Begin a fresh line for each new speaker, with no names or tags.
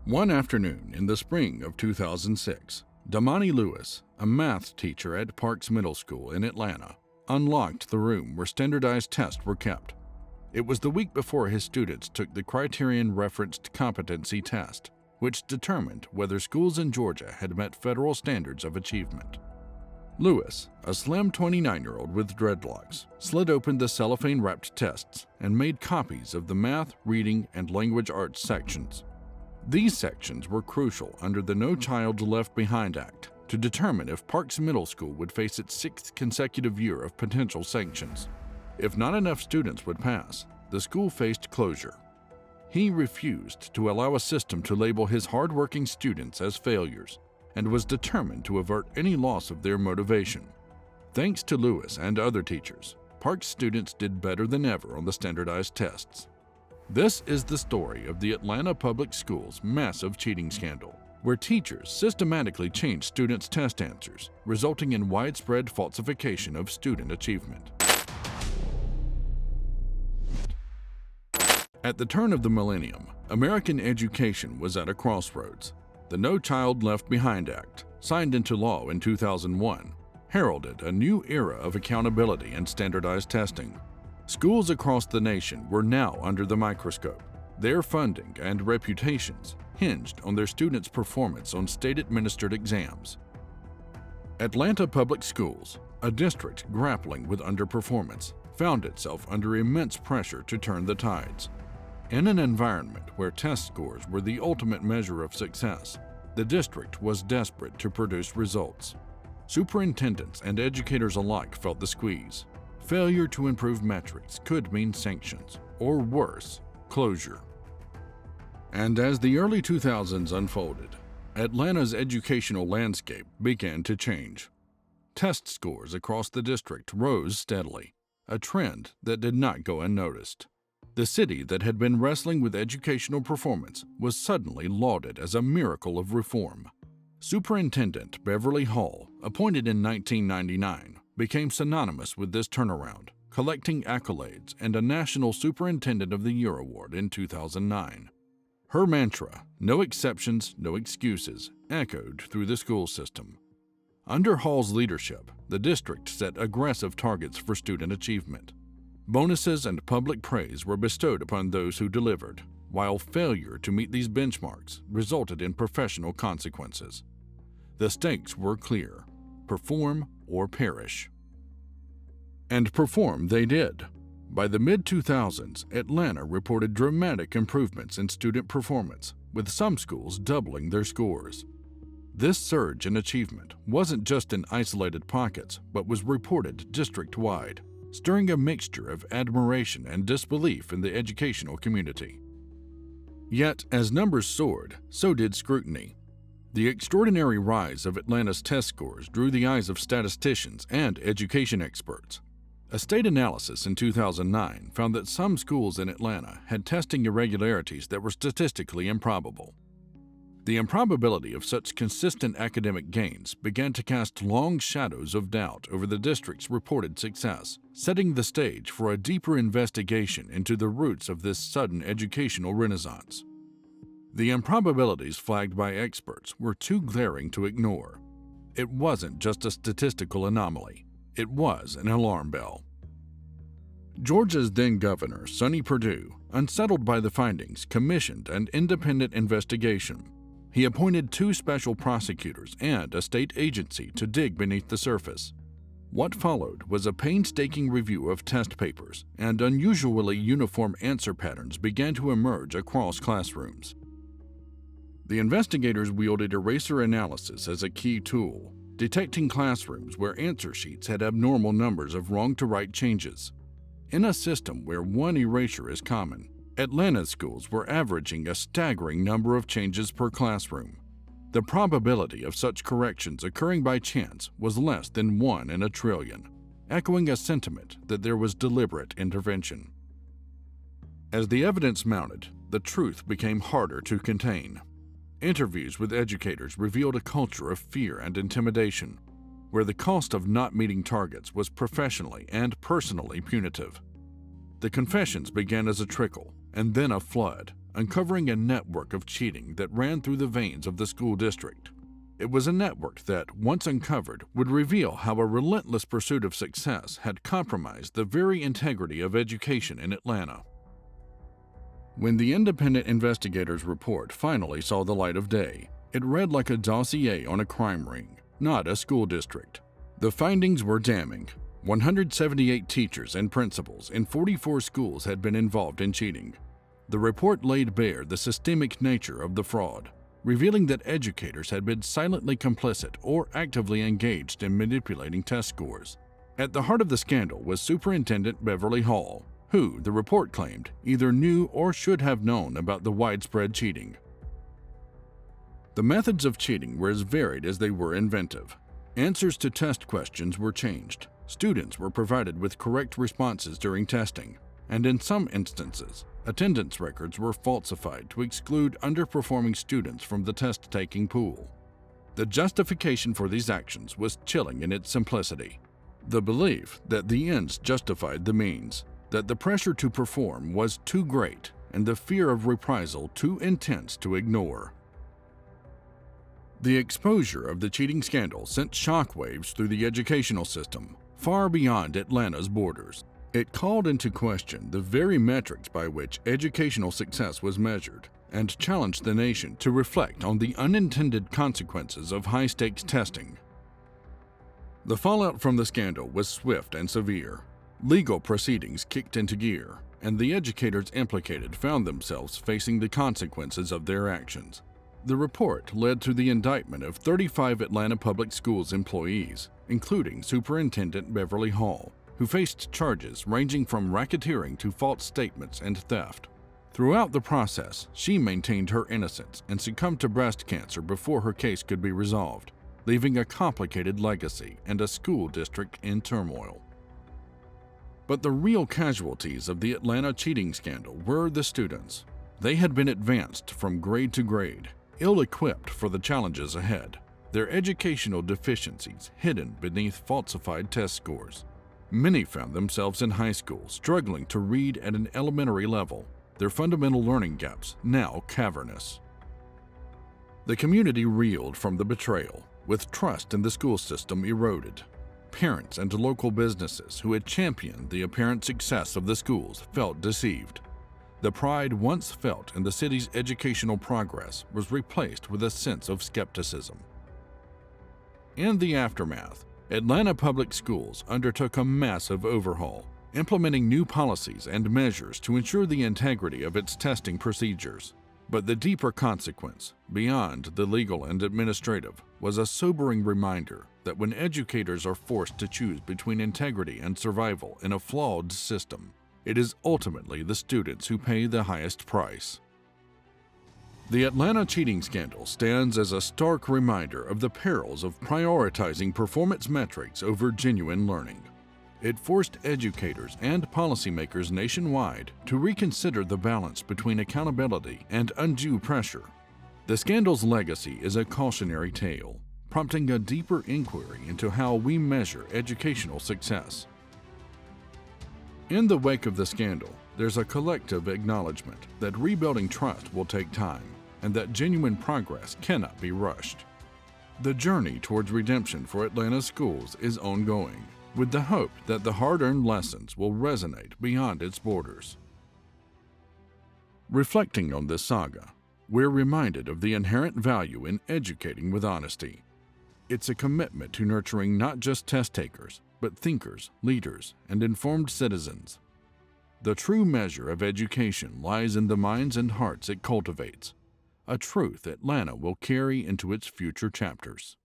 One afternoon in the spring of 2006, Damany Lewis, a math teacher at Parks Middle School in Atlanta, unlocked the room where standardized tests were kept. It was the week before his students took the Criterion-Referenced Competency Test, which determined whether schools in Georgia had met federal standards of achievement. Lewis, a slim 29-year-old with dreadlocks, slid open the cellophane-wrapped tests and made copies of the math, reading, and language arts sections. These sections were crucial under the No Child Left Behind Act to determine if Parks Middle School would face its 6th consecutive year of potential sanctions. If not enough students would pass, the school faced closure. He refused to allow a system to label his hardworking students as failures and was determined to avert any loss of their motivation. Thanks to Lewis and other teachers, Parks students did better than ever on the standardized tests. This is the story of the Atlanta Public Schools' massive cheating scandal, where teachers systematically changed students' test answers, resulting in widespread falsification of student achievement. At the turn of the millennium, American education was at a crossroads. The No Child Left Behind Act, signed into law in 2001, heralded a new era of accountability and standardized testing. Schools across the nation were now under the microscope. Their funding and reputations hinged on their students' performance on state-administered exams. Atlanta Public Schools, a district grappling with underperformance, found itself under immense pressure to turn the tides. In an environment where test scores were the ultimate measure of success, the district was desperate to produce results. Superintendents and educators alike felt the squeeze. Failure to improve metrics could mean sanctions, or worse, closure. And as the early 2000s unfolded, Atlanta's educational landscape began to change. Test scores across the district rose steadily, a trend that did not go unnoticed. The city that had been wrestling with educational performance was suddenly lauded as a miracle of reform. Superintendent Beverly Hall, appointed in 1999, became synonymous with this turnaround, collecting accolades and a National Superintendent of the Year award in 2009. Her mantra, "No exceptions, no excuses," echoed through the school system. Under Hall's leadership, the district set aggressive targets for student achievement. Bonuses and public praise were bestowed upon those who delivered, while failure to meet these benchmarks resulted in professional consequences. The stakes were clear: perform or perish. And perform they did. By the mid-2000s, Atlanta reported dramatic improvements in student performance, with some schools doubling their scores. This surge in achievement wasn't just in isolated pockets, but was reported district-wide, stirring a mixture of admiration and disbelief in the educational community. Yet, as numbers soared, so did scrutiny. The extraordinary rise of Atlanta's test scores drew the eyes of statisticians and education experts. A state analysis in 2009 found that some schools in Atlanta had testing irregularities that were statistically improbable. The improbability of such consistent academic gains began to cast long shadows of doubt over the district's reported success, setting the stage for a deeper investigation into the roots of this sudden educational renaissance. The improbabilities flagged by experts were too glaring to ignore. It wasn't just a statistical anomaly, it was an alarm bell. Georgia's then governor, Sonny Perdue, unsettled by the findings, commissioned an independent investigation. He appointed 2 special prosecutors and a state agency to dig beneath the surface. What followed was a painstaking review of test papers, and unusually uniform answer patterns began to emerge across classrooms. The investigators wielded eraser analysis as a key tool, detecting classrooms where answer sheets had abnormal numbers of wrong-to-right changes. In a system where one erasure is common, Atlanta's schools were averaging a staggering number of changes per classroom. The probability of such corrections occurring by chance was less than 1 in a trillion, echoing a sentiment that there was deliberate intervention. As the evidence mounted, the truth became harder to contain. Interviews with educators revealed a culture of fear and intimidation, where the cost of not meeting targets was professionally and personally punitive. The confessions began as a trickle, and then a flood, uncovering a network of cheating that ran through the veins of the school district. It was a network that, once uncovered, would reveal how a relentless pursuit of success had compromised the very integrity of education in Atlanta. When the independent investigators' report finally saw the light of day, it read like a dossier on a crime ring, not a school district. The findings were damning. 178 teachers and principals in 44 schools had been involved in cheating. The report laid bare the systemic nature of the fraud, revealing that educators had been silently complicit or actively engaged in manipulating test scores. At the heart of the scandal was Superintendent Beverly Hall, who, the report claimed, either knew or should have known about the widespread cheating. The methods of cheating were as varied as they were inventive. Answers to test questions were changed, students were provided with correct responses during testing, and in some instances, attendance records were falsified to exclude underperforming students from the test-taking pool. The justification for these actions was chilling in its simplicity. The belief that the ends justified the means, that the pressure to perform was too great, and the fear of reprisal too intense to ignore. The exposure of the cheating scandal sent shockwaves through the educational system, far beyond Atlanta's borders. It called into question the very metrics by which educational success was measured, and challenged the nation to reflect on the unintended consequences of high-stakes testing. The fallout from the scandal was swift and severe. Legal proceedings kicked into gear, and the educators implicated found themselves facing the consequences of their actions. The report led to the indictment of 35 Atlanta Public Schools employees, including Superintendent Beverly Hall, who faced charges ranging from racketeering to false statements and theft. Throughout the process, she maintained her innocence and succumbed to breast cancer before her case could be resolved, leaving a complicated legacy and a school district in turmoil. But the real casualties of the Atlanta cheating scandal were the students. They had been advanced from grade to grade, ill-equipped for the challenges ahead, their educational deficiencies hidden beneath falsified test scores. Many found themselves in high school struggling to read at an elementary level, their fundamental learning gaps now cavernous. The community reeled from the betrayal, with trust in the school system eroded. Parents and local businesses who had championed the apparent success of the schools felt deceived. The pride once felt in the city's educational progress was replaced with a sense of skepticism. In the aftermath, Atlanta Public Schools undertook a massive overhaul, implementing new policies and measures to ensure the integrity of its testing procedures. But the deeper consequence, beyond the legal and administrative, was a sobering reminder that when educators are forced to choose between integrity and survival in a flawed system, it is ultimately the students who pay the highest price. The Atlanta cheating scandal stands as a stark reminder of the perils of prioritizing performance metrics over genuine learning. It forced educators and policymakers nationwide to reconsider the balance between accountability and undue pressure. The scandal's legacy is a cautionary tale, prompting a deeper inquiry into how we measure educational success. In the wake of the scandal, there's a collective acknowledgement that rebuilding trust will take time and that genuine progress cannot be rushed. The journey towards redemption for Atlanta schools is ongoing, with the hope that the hard-earned lessons will resonate beyond its borders. Reflecting on this saga, we're reminded of the inherent value in educating with honesty. It's a commitment to nurturing not just test takers, but thinkers, leaders, and informed citizens. The true measure of education lies in the minds and hearts it cultivates, a truth Atlanta will carry into its future chapters.